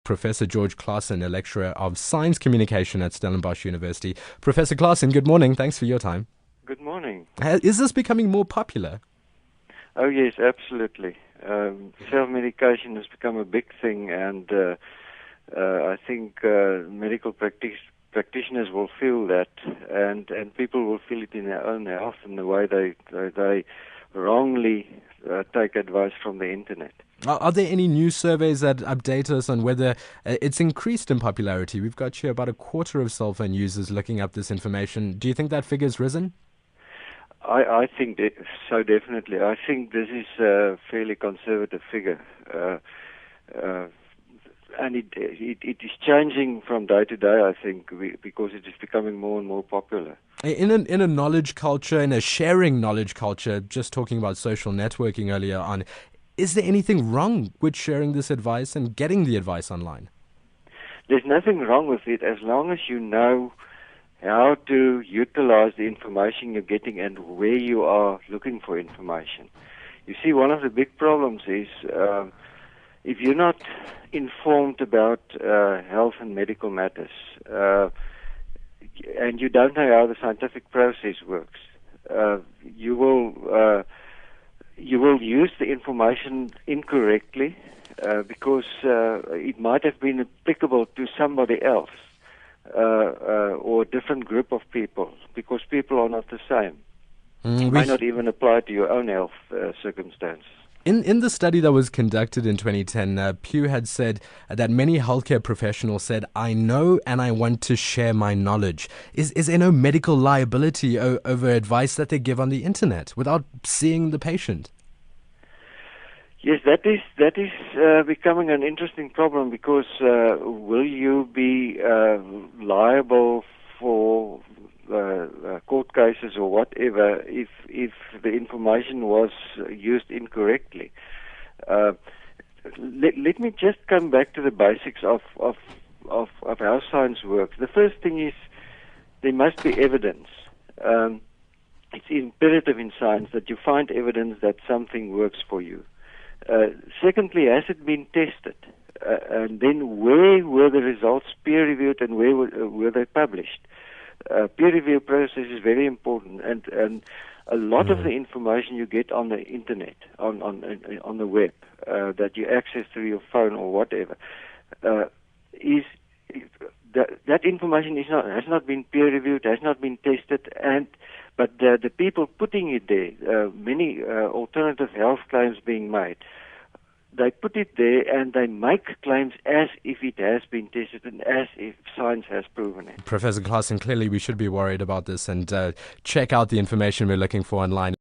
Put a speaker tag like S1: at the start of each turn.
S1: Professor George Classen, a lecturer of science communication at Stellenbosch University. Professor Classen, good morning. Thanks for your time.
S2: Good morning.
S1: Is this becoming more popular?
S2: Oh yes, absolutely. Self-medication has become a big thing, and I think medical practitioners will feel that, and people will feel it in their own health and the way they wrongly take advice from the internet.
S1: Are there any new surveys that update us on whether it's increased in popularity? We've got here about a quarter of cell phone users looking up this information. Do you think that figure's risen?
S2: I think so, definitely. I think this is a fairly conservative figure. And it is changing from day to day, I think, because it is becoming more and more popular.
S1: In a knowledge culture, in a sharing knowledge culture, just talking about social networking earlier on, is there anything wrong with sharing this advice and getting the advice online?
S2: There's nothing wrong with it as long as you know how to utilize the information you're getting and where you are looking for information. You see, one of the big problems is if you're not informed about health and medical matters, and you don't know how the scientific process works, you will use the information incorrectly because it might have been applicable to somebody else or a different group of people, because people are not the same. It may not even apply to your own health circumstance.
S1: In the study that was conducted in 2010, Pew had said that many healthcare professionals said, "I know and I want to share my knowledge." Is there no medical liability over advice that they give on the internet without seeing the patient?
S2: Yes, that is becoming an interesting problem, because will you be liable for court cases or whatever if the information was used incorrectly? Let me just come back to the basics of how science works. The first thing is there must be evidence. It's imperative in science that you find evidence that something works for you. Secondly, has it been tested? And then where were the results peer-reviewed and where were they published? Peer review process is very important, and a lot of the information you get on the internet, on the web, that you access through your phone or whatever, is that information has not been peer reviewed, has not been tested, but the people putting it there, many alternative health claims being made, they put it there and they make claims as if it has been tested and as if science has proven it.
S1: Professor Classen, clearly we should be worried about this and check out the information we're looking for online.